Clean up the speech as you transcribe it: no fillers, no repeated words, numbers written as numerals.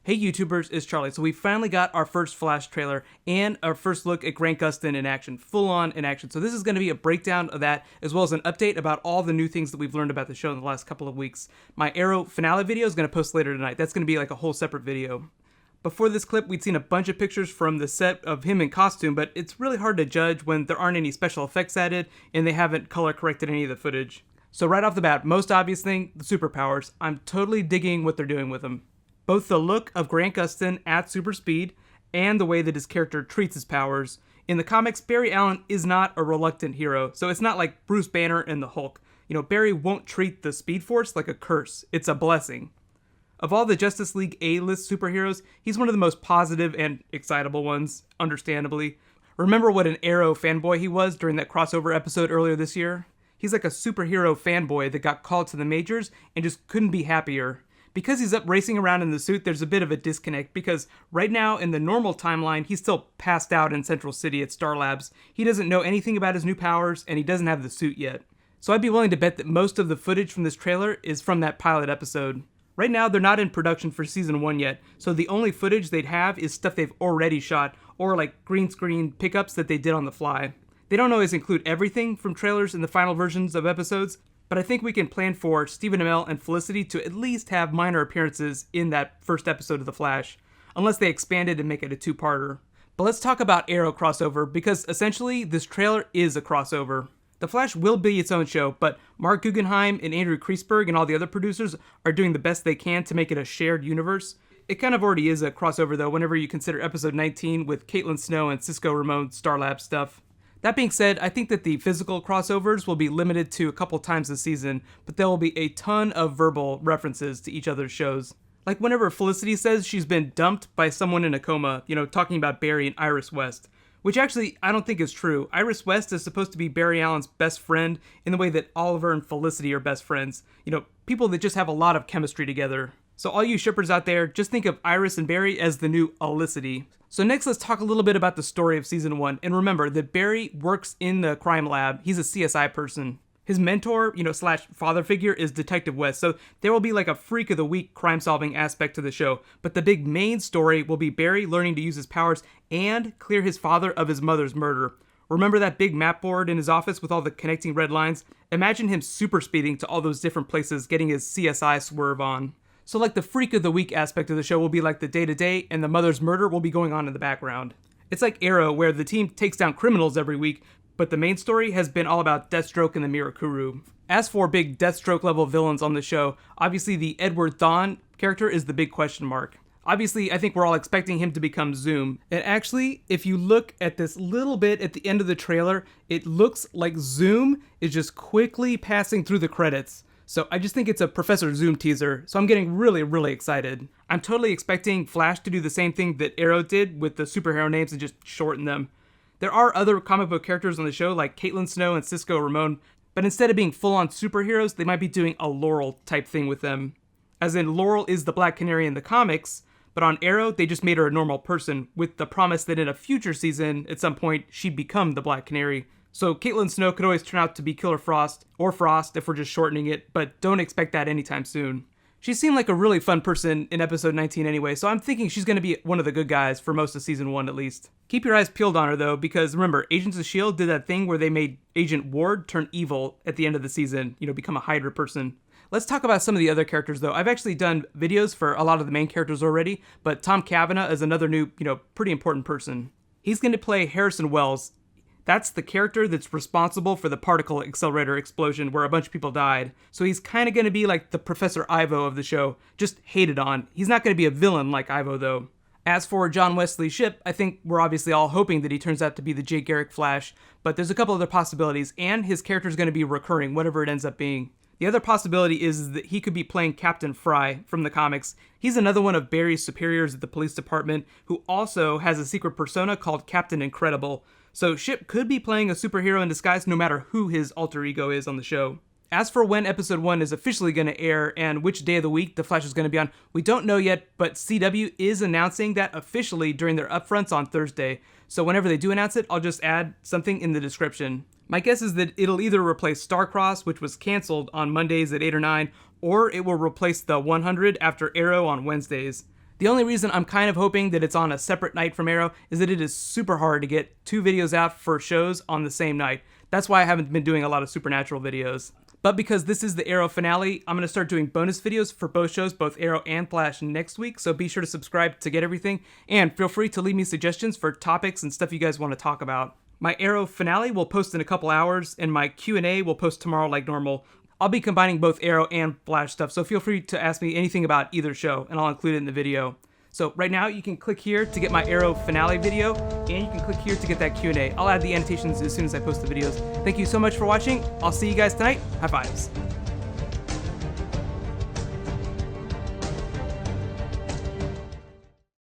Hey YouTubers, it's Charlie. So we finally got our first Flash trailer and our first look at Grant Gustin in action, full on in action. So this is going to be a breakdown of that, as well as an update about all the new things that we've learned about the show in the last couple of weeks. My Arrow finale video is going to post later tonight. That's going to be like a whole separate video. Before this clip, we'd seen a bunch of pictures from the set of him in costume, but it's really hard to judge when there aren't any special effects added and they haven't color corrected any of the footage. So right off the bat, most obvious thing, the superpowers. I'm totally digging what they're doing with them. Both the look of Grant Gustin at super speed and the way that his character treats his powers. In the comics, Barry Allen is not a reluctant hero, so it's not like Bruce Banner and the Hulk. You know, Barry won't treat the Speed Force like a curse, it's a blessing. Of all the Justice League A-list superheroes, he's one of the most positive and excitable ones, understandably. Remember what an Arrow fanboy he was during that crossover episode earlier this year? He's like a superhero fanboy that got called to the majors and just couldn't be happier. Because he's up racing around in the suit, there's a bit of a disconnect because right now in the normal timeline, he's still passed out in Central City at Star Labs. He doesn't know anything about his new powers and he doesn't have the suit yet. So I'd be willing to bet that most of the footage from this trailer is from that pilot episode. Right now, they're not in production for season 1 yet, so the only footage they'd have is stuff they've already shot or like green screen pickups that they did on the fly. They don't always include everything from trailers in the final versions of episodes, but I think we can plan for Stephen Amell and Felicity to at least have minor appearances in that first episode of The Flash, unless they expand it and make it a two-parter. But let's talk about Arrow crossover, because essentially this trailer is a crossover. The Flash will be its own show, but Mark Guggenheim and Andrew Kreisberg and all the other producers are doing the best they can to make it a shared universe. It kind of already is a crossover though, whenever you consider episode 19 with Caitlin Snow and Cisco Ramon Starlab stuff. That being said, I think that the physical crossovers will be limited to a couple times this season, but there will be a ton of verbal references to each other's shows. Like whenever Felicity says she's been dumped by someone in a coma, talking about Barry and Iris West. Which actually, I don't think is true. Iris West is supposed to be Barry Allen's best friend in the way that Oliver and Felicity are best friends. People that just have a lot of chemistry together. So all you shippers out there, just think of Iris and Barry as the new Olicity. So next, let's talk a little bit about the story of season 1. And remember that Barry works in the crime lab. He's a CSI person. His mentor, slash father figure is Detective West. So there will be like a freak of the week crime solving aspect to the show. But the big main story will be Barry learning to use his powers and clear his father of his mother's murder. Remember that big map board in his office with all the connecting red lines? Imagine him super speeding to all those different places, getting his CSI swerve on. So like the freak of the week aspect of the show will be like the day-to-day, and the mother's murder will be going on in the background. It's like Arrow, where the team takes down criminals every week, but the main story has been all about Deathstroke and the Mirakuru. As for big Deathstroke level villains on the show, obviously the Edward Thawne character is the big question mark. Obviously, I think we're all expecting him to become Zoom. And actually, if you look at this little bit at the end of the trailer, it looks like Zoom is just quickly passing through the credits. So I just think it's a Professor Zoom teaser, so I'm getting really, really excited. I'm totally expecting Flash to do the same thing that Arrow did with the superhero names and just shorten them. There are other comic book characters on the show like Caitlin Snow and Cisco Ramon, but instead of being full-on superheroes, they might be doing a Laurel type thing with them. As in, Laurel is the Black Canary in the comics, but on Arrow, they just made her a normal person with the promise that in a future season, at some point, she'd become the Black Canary. So Caitlin Snow could always turn out to be Killer Frost, or Frost if we're just shortening it, but don't expect that anytime soon. She seemed like a really fun person in episode 19 anyway, so I'm thinking she's going to be one of the good guys for most of season 1 at least. Keep your eyes peeled on her though, because remember, Agents of S.H.I.E.L.D. did that thing where they made Agent Ward turn evil at the end of the season, become a Hydra person. Let's talk about some of the other characters though. I've actually done videos for a lot of the main characters already, but Tom Cavanagh is another new, pretty important person. He's going to play Harrison Wells. That's the character that's responsible for the particle accelerator explosion where a bunch of people died. So he's kind of going to be like the Professor Ivo of the show, just hated on. He's not going to be a villain like Ivo though. As for John Wesley Shipp, I think we're obviously all hoping that he turns out to be the Jay Garrick Flash, but there's a couple other possibilities, and his character is going to be recurring, whatever it ends up being. The other possibility is that he could be playing Captain Fry from the comics. He's another one of Barry's superiors at the police department who also has a secret persona called Captain Incredible. So Shipp could be playing a superhero in disguise no matter who his alter ego is on the show. As for when episode 1 is officially going to air and which day of the week The Flash is going to be on, we don't know yet, but CW is announcing that officially during their upfronts on Thursday. So whenever they do announce it, I'll just add something in the description. My guess is that it'll either replace Starcross, which was canceled on Mondays at 8 or 9, or it will replace the 100 after Arrow on Wednesdays. The only reason I'm kind of hoping that it's on a separate night from Arrow is that it is super hard to get 2 videos out for shows on the same night. That's why I haven't been doing a lot of Supernatural videos. But because this is the Arrow finale, I'm going to start doing bonus videos for both shows, both Arrow and Flash, next week, so be sure to subscribe to get everything, and feel free to leave me suggestions for topics and stuff you guys want to talk about. My Arrow finale will post in a couple hours, and my Q&A will post tomorrow like normal. I'll be combining both Arrow and Flash stuff, so feel free to ask me anything about either show, and I'll include it in the video. So right now, you can click here to get my Arrow finale video, and you can click here to get that Q&A. I'll add the annotations as soon as I post the videos. Thank you so much for watching. I'll see you guys tonight. High fives.